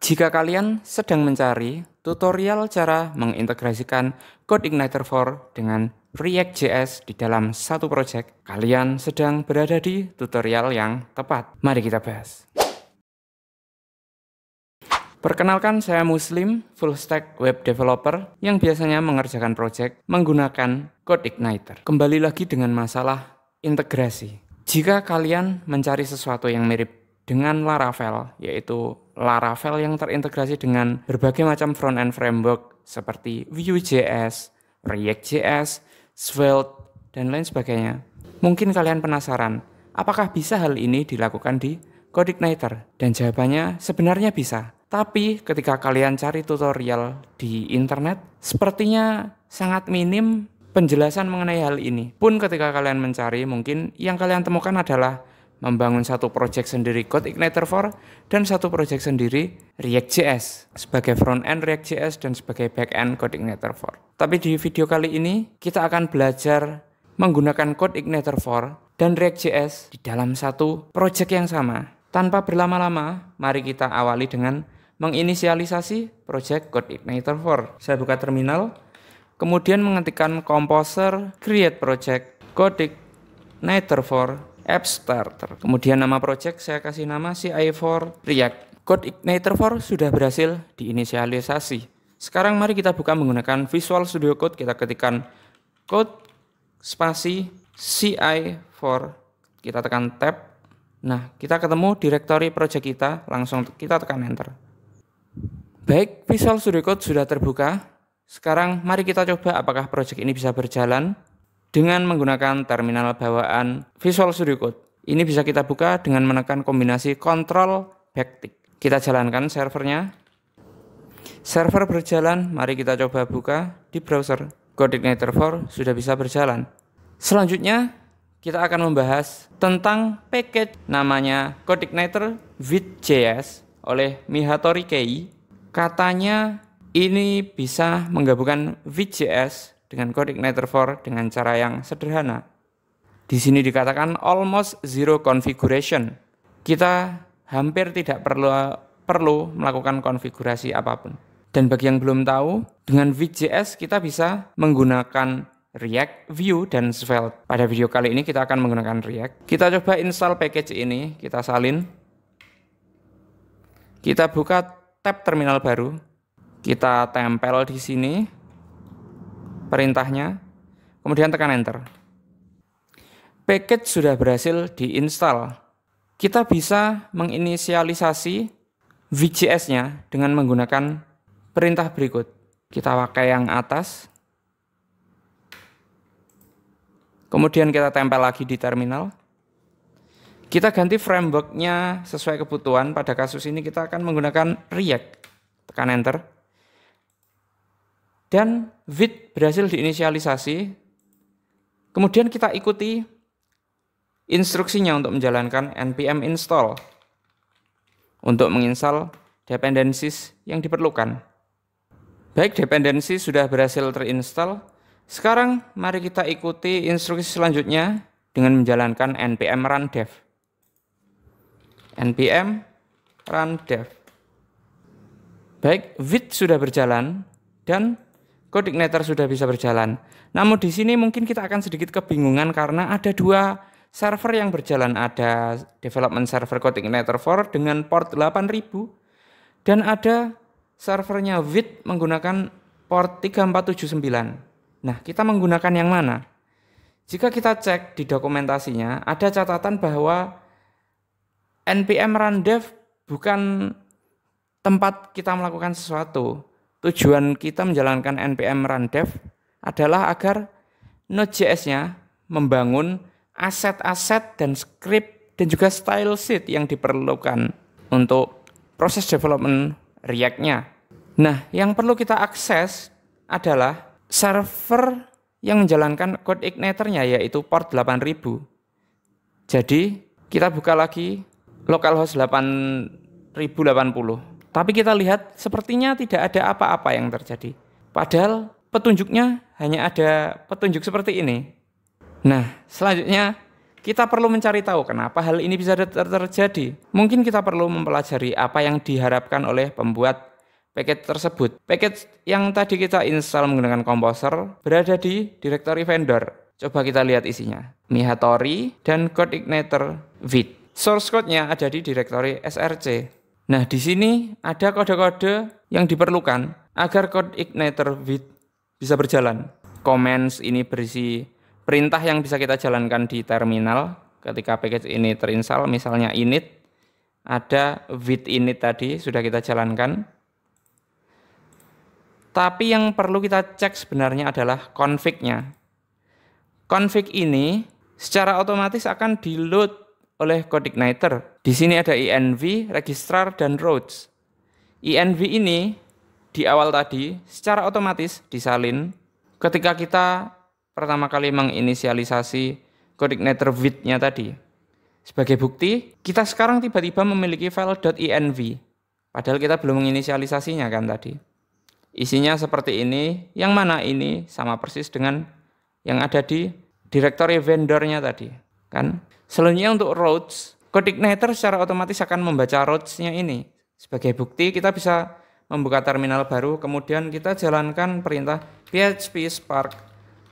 Jika kalian sedang mencari tutorial cara mengintegrasikan CodeIgniter 4 dengan React.js di dalam satu project, kalian sedang berada di tutorial yang tepat. Mari kita bahas. Perkenalkan, saya Muslim, full stack web developer yang biasanya mengerjakan project menggunakan CodeIgniter. Kembali lagi dengan masalah integrasi. Jika kalian mencari sesuatu yang mirip dengan Laravel, yaitu Laravel yang terintegrasi dengan berbagai macam front-end framework seperti Vue.js, React.js, Svelte, dan lain sebagainya. Mungkin kalian penasaran, apakah bisa hal ini dilakukan di CodeIgniter? Dan jawabannya sebenarnya bisa. Tapi ketika kalian cari tutorial di internet, sepertinya sangat minim penjelasan mengenai hal ini. Pun ketika kalian mencari, mungkin yang kalian temukan adalah membangun satu project sendiri CodeIgniter 4 dan satu project sendiri React.js sebagai front-end React.js dan sebagai back-end CodeIgniter 4. Tapi di video kali ini kita akan belajar menggunakan CodeIgniter 4 dan React.js di dalam satu project yang sama. Tanpa berlama-lama, mari kita awali dengan menginisialisasi project CodeIgniter 4. Saya buka terminal, kemudian mengetikkan composer create project CodeIgniter 4 app starter. Kemudian nama project saya kasih nama CI4 React. CodeIgniter 4 sudah berhasil diinisialisasi. Sekarang mari kita buka menggunakan Visual Studio Code. Kita ketikkan code spasi CI4. Kita tekan tab. Nah, kita ketemu direktori project kita. Langsung kita tekan enter. Baik, Visual Studio Code sudah terbuka. Sekarang mari kita coba apakah project ini bisa berjalan dengan menggunakan terminal bawaan Visual Studio Code. Ini bisa kita buka dengan menekan kombinasi Ctrl backtick. Kita jalankan servernya. Server berjalan, mari kita coba buka di browser. CodeIgniter 4 sudah bisa berjalan. Selanjutnya, kita akan membahas tentang package namanya CodeIgniter with.js oleh Mihatori Kei. Katanya ini bisa menggabungkan with.js dengan CodeIgniter 4 dengan cara yang sederhana. Di sini dikatakan almost zero configuration. Kita hampir tidak perlu melakukan konfigurasi apapun. Dan bagi yang belum tahu, dengan with.js kita bisa menggunakan React, Vue, dan Svelte. Pada video kali ini kita akan menggunakan React. Kita coba install package ini, kita salin. Kita buka tab terminal baru. Kita tempel di sini perintahnya, kemudian tekan enter. Package sudah berhasil diinstal. Kita bisa menginisialisasi Vue.js-nya dengan menggunakan perintah berikut. Kita pakai yang atas, kemudian kita tempel lagi di terminal. Kita ganti framework-nya sesuai kebutuhan. Pada kasus ini kita akan menggunakan React. Tekan enter. Dan with berhasil diinisialisasi. Kemudian kita ikuti instruksinya untuk menjalankan npm install untuk menginstal dependencies yang diperlukan. Baik, dependensi sudah berhasil terinstall. Sekarang mari kita ikuti instruksi selanjutnya dengan menjalankan npm run dev. npm run dev. Baik, with sudah berjalan dan CodeIgniter sudah bisa berjalan. Namun di sini mungkin kita akan sedikit kebingungan karena ada dua server yang berjalan. Ada development server CodeIgniter 4 dengan port 8000 dan ada servernya with menggunakan port 3479. Nah, kita menggunakan yang mana? Jika kita cek di dokumentasinya, ada catatan bahwa npm run dev bukan tempat kita melakukan sesuatu. Tujuan kita menjalankan npm run dev adalah agar Node.js-nya membangun aset-aset dan script dan juga style sheet yang diperlukan untuk proses development React-nya. Nah, yang perlu kita akses adalah server yang menjalankan CodeIgniter-nya, yaitu port 8000. Jadi, kita buka lagi localhost 8080. Tapi kita lihat sepertinya tidak ada apa-apa yang terjadi. Padahal petunjuknya hanya ada petunjuk seperti ini. Nah, selanjutnya kita perlu mencari tahu kenapa hal ini bisa terjadi. Mungkin kita perlu mempelajari apa yang diharapkan oleh pembuat package tersebut. Package yang tadi kita install menggunakan Composer berada di directory vendor. Coba kita lihat isinya. Mihatori dan CodeIgniter with. Source code-nya ada di directory src. Nah, di sini ada kode-kode yang diperlukan agar CodeIgniter with bisa berjalan. Commands ini berisi perintah yang bisa kita jalankan di terminal ketika package ini terinstall. Misalnya init, ada with init tadi sudah kita jalankan. Tapi yang perlu kita cek sebenarnya adalah config-nya. Config ini secara otomatis akan di-load oleh CodeIgniter. Di sini ada env, registrar, dan routes. Env ini di awal tadi secara otomatis disalin ketika kita pertama kali menginisialisasi CodeIgniter with-nya tadi. Sebagai bukti, kita sekarang tiba-tiba memiliki file .env. Padahal kita belum menginisialisasinya kan tadi. Isinya seperti ini, yang mana ini sama persis dengan yang ada di directory vendornya tadi. Kan? Selanjutnya untuk routes, CodeIgniter secara otomatis akan membaca routes-nya ini. Sebagai bukti, kita bisa membuka terminal baru, kemudian kita jalankan perintah php spark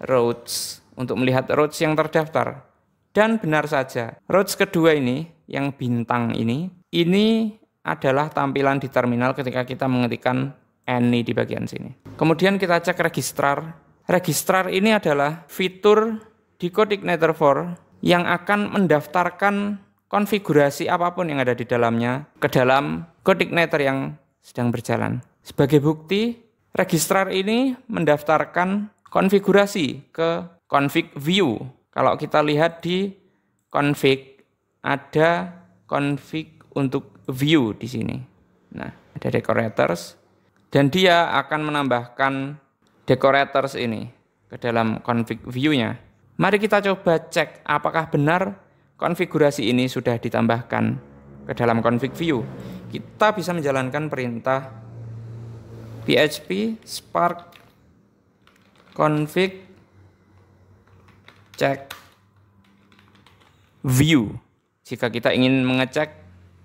routes untuk melihat routes yang terdaftar. Dan benar saja, routes kedua ini, yang bintang ini adalah tampilan di terminal ketika kita mengetikkan any di bagian sini. Kemudian kita cek registrar. Registrar ini adalah fitur di CodeIgniter 4 yang akan mendaftarkan konfigurasi apapun yang ada di dalamnya ke dalam CodeIgniter yang sedang berjalan. Sebagai bukti, registrar ini mendaftarkan konfigurasi ke config view. Kalau kita lihat di config, ada config untuk view di sini. Nah, ada decorators, dan dia akan menambahkan decorators ini ke dalam config view-nya. Mari kita coba cek apakah benar konfigurasi ini sudah ditambahkan ke dalam config view. Kita bisa menjalankan perintah php spark config check view. Jika kita ingin mengecek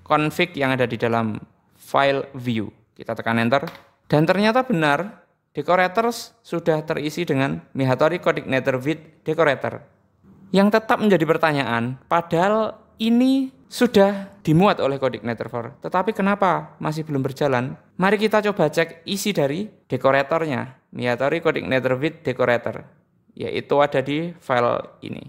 config yang ada di dalam file view, kita tekan enter. Dan ternyata benar, decorators sudah terisi dengan Mihatori CodeIgniter with decorator. Yang tetap menjadi pertanyaan, padahal ini sudah dimuat oleh CodeIgniter 4, tetapi kenapa masih belum berjalan? Mari kita coba cek isi dari dekoratornya, Mihatori CodeIgniter with decorator, yaitu ada di file ini.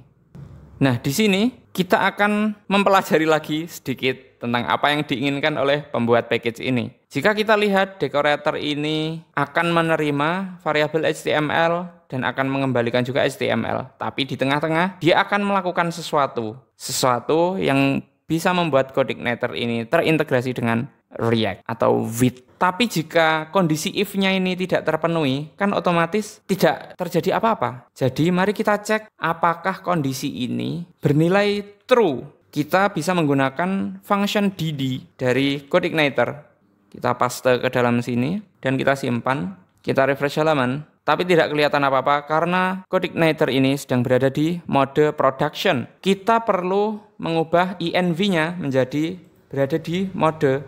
Nah, di sini kita akan mempelajari lagi sedikit tentang apa yang diinginkan oleh pembuat package ini. Jika kita lihat decorator ini akan menerima variabel HTML dan akan mengembalikan juga HTML. Tapi di tengah-tengah dia akan melakukan sesuatu yang bisa membuat CodeIgniter ini terintegrasi dengan React atau with. Tapi jika kondisi if-nya ini tidak terpenuhi, kan otomatis tidak terjadi apa-apa. Jadi mari kita cek apakah kondisi ini bernilai true. Kita bisa menggunakan function dd dari CodeIgniter. Kita paste ke dalam sini dan kita simpan. Kita refresh halaman, tapi tidak kelihatan apa-apa karena CodeIgniter ini sedang berada di mode production. Kita perlu mengubah env-nya menjadi berada di mode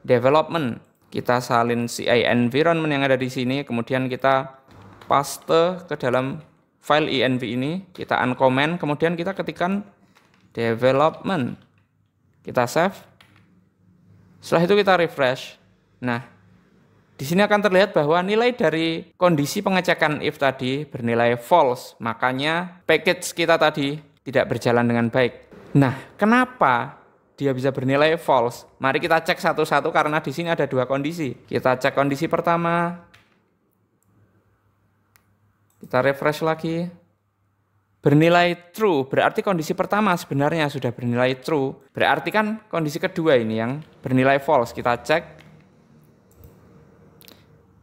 development. Kita salin CI environment yang ada di sini, kemudian kita paste ke dalam file env ini, kita uncomment, kemudian kita ketikkan development. Kita save. Setelah itu kita refresh. Nah, di sini akan terlihat bahwa nilai dari kondisi pengecekan if tadi bernilai false. Makanya package kita tadi tidak berjalan dengan baik. Nah, kenapa dia bisa bernilai false? Mari kita cek satu-satu karena di sini ada dua kondisi. Kita cek kondisi pertama. Kita refresh lagi. Bernilai true, berarti kondisi pertama sebenarnya sudah bernilai true. Berarti kan kondisi kedua ini yang bernilai false. Kita cek.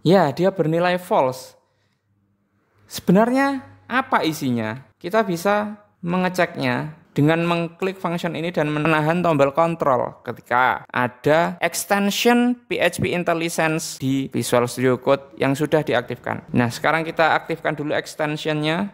Ya, dia bernilai false. Sebenarnya apa isinya? Kita bisa mengeceknya dengan mengklik function ini dan menahan tombol kontrol ketika ada extension PHP IntelliSense di Visual Studio Code yang sudah diaktifkan. Nah, sekarang kita aktifkan dulu extensionnya.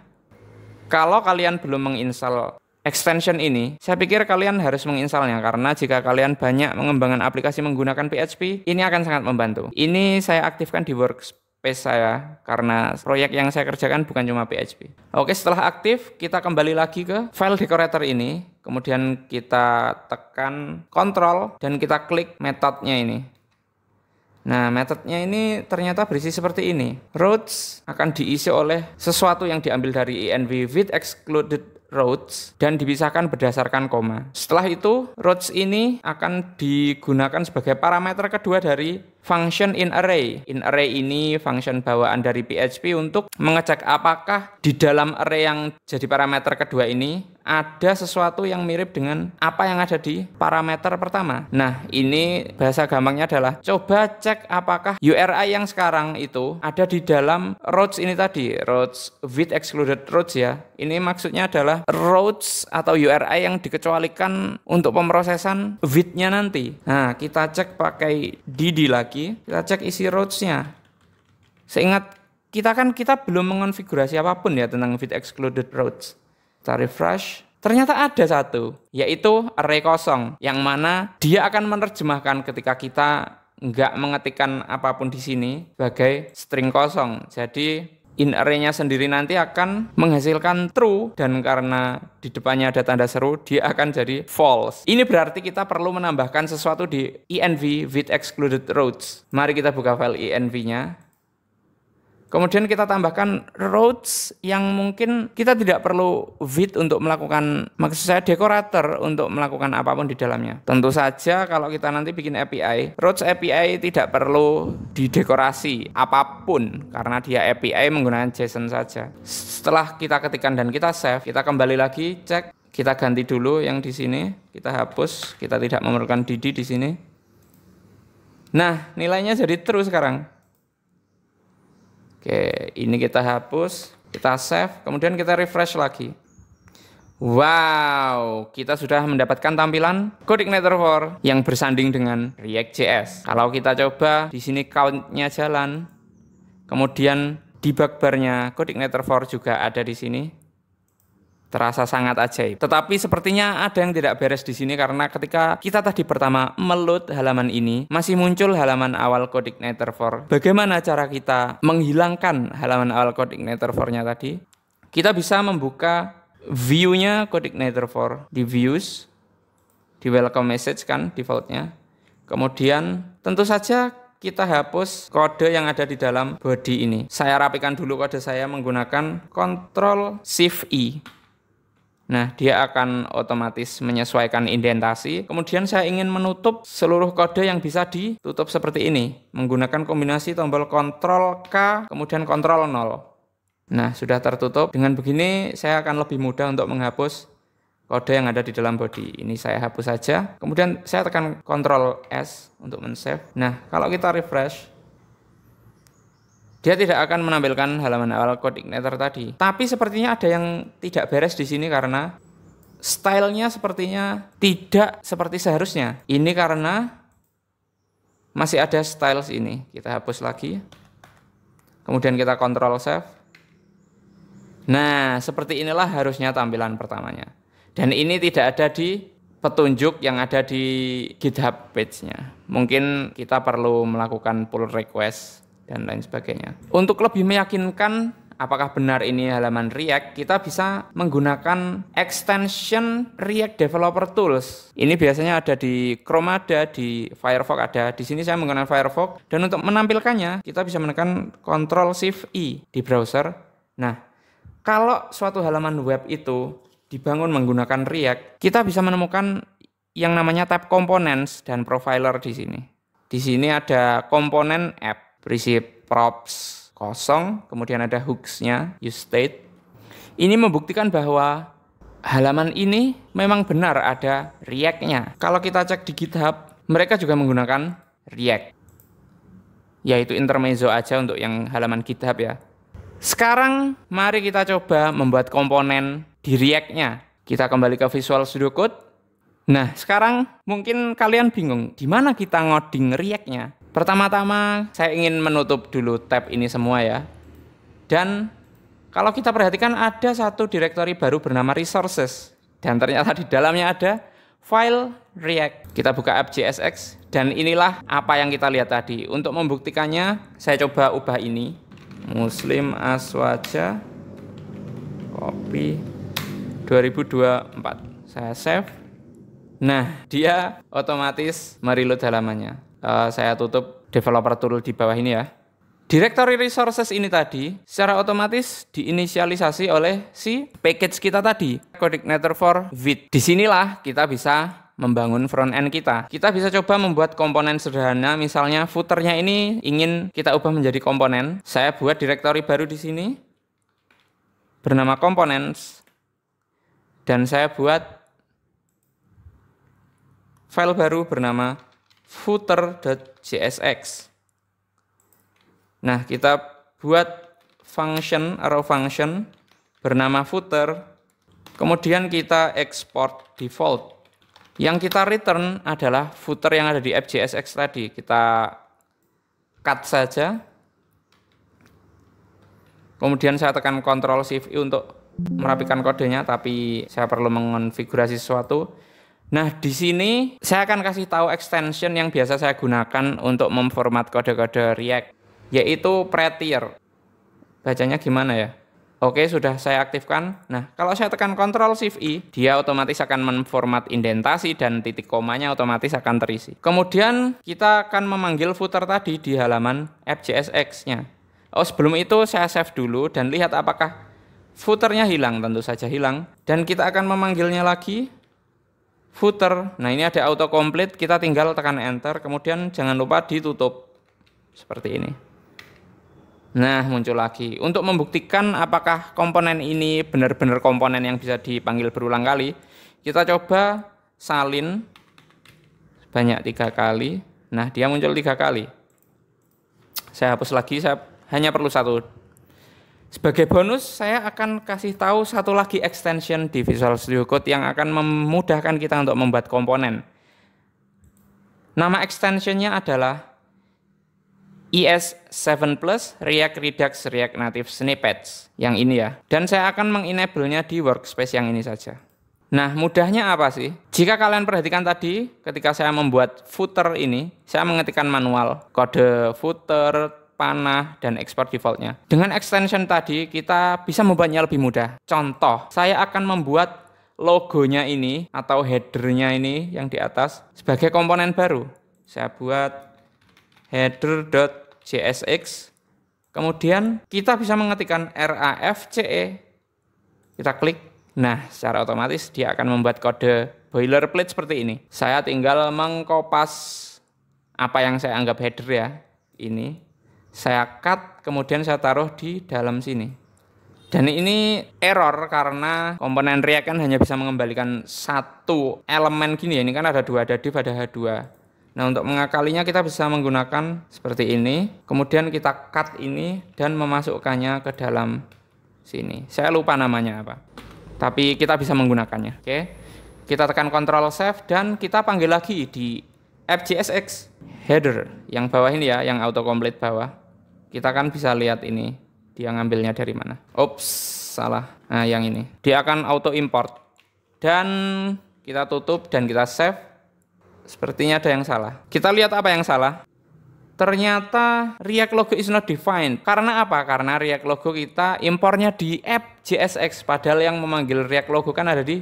Kalau kalian belum menginstal extension ini, saya pikir kalian harus menginstalnya karena jika kalian banyak mengembangkan aplikasi menggunakan PHP, ini akan sangat membantu. Ini saya aktifkan di workspace saya karena proyek yang saya kerjakan bukan cuma PHP. Oke, setelah aktif, kita kembali lagi ke file decorator ini, kemudian kita tekan Ctrl dan kita klik metodenya ini. Nah, metodenya ini ternyata berisi seperti ini. Roads akan diisi oleh sesuatu yang diambil dari env with excluded roads dan dipisahkan berdasarkan koma. Setelah itu, roads ini akan digunakan sebagai parameter kedua dari function inArray. InArray ini function bawaan dari PHP untuk mengecek apakah di dalam array yang jadi parameter kedua ini ada sesuatu yang mirip dengan apa yang ada di parameter pertama. Nah, ini bahasa gampangnya adalah coba cek apakah URI yang sekarang itu ada di dalam roads ini tadi, roads with excluded roads ya. Ini maksudnya adalah roads atau URI yang dikecualikan untuk pemrosesan with-nya nanti. Nah, kita cek pakai dd lagi, kita cek isi roads-nya. Seingat kita belum mengonfigurasi apapun ya tentang with excluded roads. Kita refresh, ternyata ada satu, yaitu array kosong, yang mana dia akan menerjemahkan ketika kita nggak mengetikkan apapun di sini sebagai string kosong. Jadi inArray-nya sendiri nanti akan menghasilkan true, dan karena di depannya ada tanda seru, dia akan jadi false. Ini berarti kita perlu menambahkan sesuatu di env with excluded roads. Mari kita buka file env-nya. Kemudian kita tambahkan roads yang mungkin kita tidak perlu with untuk melakukan, maksud saya decorator untuk melakukan apapun di dalamnya. Tentu saja kalau kita nanti bikin API, roads API tidak perlu didekorasi apapun karena dia API menggunakan JSON saja. Setelah kita ketikkan dan kita save, kita kembali lagi cek, kita ganti dulu yang di sini, kita hapus, kita tidak memerlukan dd di sini. Nah, nilainya jadi true sekarang. Oke, ini kita hapus, kita save, kemudian kita refresh lagi. Wow, kita sudah mendapatkan tampilan CodeIgniter 4 yang bersanding dengan React.js. Kalau kita coba, di sini count-nya jalan, kemudian debug bar-nya CodeIgniter 4 juga ada di sini. Terasa sangat ajaib. Tetapi sepertinya ada yang tidak beres di sini karena ketika kita tadi pertama meload halaman ini, masih muncul halaman awal CodeIgniter 4. Bagaimana cara kita menghilangkan halaman awal CodeIgniter 4-nya tadi? Kita bisa membuka view-nya CodeIgniter 4 di views, di welcome message kan defaultnya. Kemudian tentu saja kita hapus kode yang ada di dalam body ini. Saya rapikan dulu kode saya menggunakan Ctrl+Shift+I. Nah, dia akan otomatis menyesuaikan indentasi. Kemudian saya ingin menutup seluruh kode yang bisa ditutup seperti ini. Menggunakan kombinasi tombol Ctrl+K, kemudian Ctrl+0. Nah, sudah tertutup. Dengan begini, saya akan lebih mudah untuk menghapus kode yang ada di dalam body. Ini saya hapus saja. Kemudian saya tekan Ctrl+S untuk men-save. Nah, kalau kita refresh, dia tidak akan menampilkan halaman awal CodeIgniter tadi. Tapi sepertinya ada yang tidak beres di sini karena stylenya sepertinya tidak seperti seharusnya. Ini karena masih ada styles ini. Kita hapus lagi. Kemudian kita Ctrl save. Nah, seperti inilah harusnya tampilan pertamanya. Dan ini tidak ada di petunjuk yang ada di GitHub page-nya. Mungkin kita perlu melakukan pull request dan lain sebagainya. Untuk lebih meyakinkan apakah benar ini halaman React, kita bisa menggunakan extension React Developer Tools. Ini biasanya ada di Chrome ada, di Firefox ada. Di sini saya menggunakan Firefox, dan untuk menampilkannya kita bisa menekan Ctrl+Shift+I di browser. Nah, kalau suatu halaman web itu dibangun menggunakan React, kita bisa menemukan yang namanya tab components dan profiler di sini. Di sini ada komponen app, berisi props kosong, kemudian ada hooks-nya, use state. Ini membuktikan bahwa halaman ini memang benar ada React-nya. Kalau kita cek di GitHub, mereka juga menggunakan React. Yaitu intermezzo aja untuk yang halaman GitHub ya. Sekarang mari kita coba membuat komponen di React-nya. Kita kembali ke Visual Studio Code. Nah, sekarang mungkin kalian bingung, di mana kita ngoding React-nya? Pertama-tama saya ingin menutup dulu tab ini semua ya. Dan kalau kita perhatikan ada satu direktori baru bernama resources. Dan ternyata di dalamnya ada file React. Kita buka app JSX dan inilah apa yang kita lihat tadi. Untuk membuktikannya saya coba ubah ini. Muslim Aswaja copy 2024. Saya save. Nah, dia otomatis mereload halamannya. Saya tutup developer tool di bawah ini ya. Directory resources ini tadi secara otomatis diinisialisasi oleh si package kita tadi, CodeIgniter for Vite. Disinilah kita bisa membangun front end kita. Kita bisa coba membuat komponen sederhana, misalnya footernya ini ingin kita ubah menjadi komponen. Saya buat directory baru di sini bernama components dan saya buat file baru bernama footer.jsx. Nah, kita buat arrow function bernama footer, kemudian kita export default. Yang kita return adalah footer yang ada di app JSX tadi. Kita cut saja. Kemudian saya tekan Ctrl+Shift-I untuk merapikan kodenya, tapi saya perlu mengonfigurasi sesuatu. Nah, di sini saya akan kasih tahu extension yang biasa saya gunakan untuk memformat kode-kode React, yaitu prettier. Bacanya gimana ya? Oke, sudah saya aktifkan. Nah, kalau saya tekan Ctrl+Shift-I, dia otomatis akan memformat indentasi dan titik komanya otomatis akan terisi. Kemudian kita akan memanggil footer tadi di halaman app JSX-nya. Oh, sebelum itu saya save dulu dan lihat apakah footernya hilang. Tentu saja hilang. Dan kita akan memanggilnya lagi footer. Nah, ini ada autocomplete, kita tinggal tekan enter, kemudian jangan lupa ditutup seperti ini. Nah, muncul lagi. Untuk membuktikan apakah komponen ini benar-benar komponen yang bisa dipanggil berulang kali, kita coba salin sebanyak 3 kali. Nah, dia muncul 3 kali. Saya hapus lagi, saya hanya perlu 1. Sebagai bonus, saya akan kasih tahu satu lagi extension di Visual Studio Code yang akan memudahkan kita untuk membuat komponen. Nama extensionnya adalah ES7 Plus React Redux React Native Snippets, yang ini ya. Dan saya akan mengenable-nya di workspace yang ini saja. Nah, mudahnya apa sih? Jika kalian perhatikan tadi, ketika saya membuat footer ini, saya mengetikkan manual kode footer, panah, dan export defaultnya. Dengan extension tadi, kita bisa membuatnya lebih mudah. Contoh, saya akan membuat logonya ini atau headernya ini yang di atas sebagai komponen baru. Saya buat header.jsx, kemudian kita bisa mengetikkan RAFCE, kita klik. Nah, secara otomatis dia akan membuat kode boilerplate seperti ini. Saya tinggal mengkopas apa yang saya anggap header ya, ini saya cut, kemudian saya taruh di dalam sini. Dan ini error karena komponen React kan hanya bisa mengembalikan satu elemen gini ya, ini kan ada 2, ada div, ada H2. Nah, untuk mengakalinya kita bisa menggunakan seperti ini. Kemudian kita cut ini dan memasukkannya ke dalam sini. Saya lupa namanya apa. Tapi kita bisa menggunakannya. Oke. Kita tekan Ctrl Save dan kita panggil lagi di app JSX header yang bawah ini ya, yang autocomplete bawah. Kita kan bisa lihat ini dia ngambilnya dari mana. Ups, salah. Nah, yang ini. Dia akan auto import. Dan kita tutup dan kita save. Sepertinya ada yang salah. Kita lihat apa yang salah. Ternyata React logo is not defined. Karena apa? Karena React logo kita impornya di app JSX. Padahal yang memanggil React logo kan ada di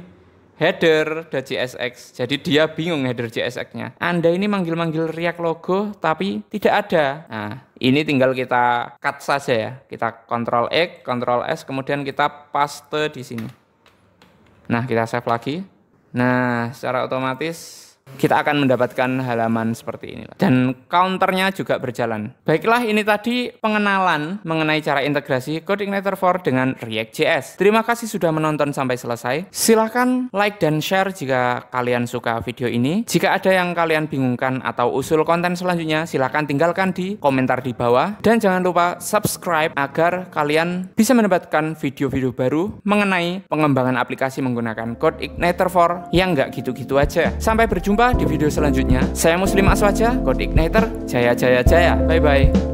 header.jsx. Jadi dia bingung header JSX-nya. Anda ini manggil-manggil React logo tapi tidak ada. Nah, ini tinggal kita cut saja ya. Kita Ctrl X, Ctrl S, kemudian kita paste di sini. Nah, kita save lagi. Nah, secara otomatis kita akan mendapatkan halaman seperti ini. Dan counternya juga berjalan. Baiklah, ini tadi pengenalan mengenai cara integrasi CodeIgniter 4 dengan React.js. Terima kasih sudah menonton sampai selesai. Silahkan like dan share jika kalian suka video ini. Jika ada yang kalian bingungkan atau usul konten selanjutnya, silahkan tinggalkan di komentar di bawah. Dan jangan lupa subscribe agar kalian bisa mendapatkan video-video baru mengenai pengembangan aplikasi menggunakan CodeIgniter 4 yang nggak gitu-gitu aja. Sampai berjumpa di video selanjutnya. Saya Muslim Aswaja, CodeIgniter, jaya jaya jaya. Bye bye.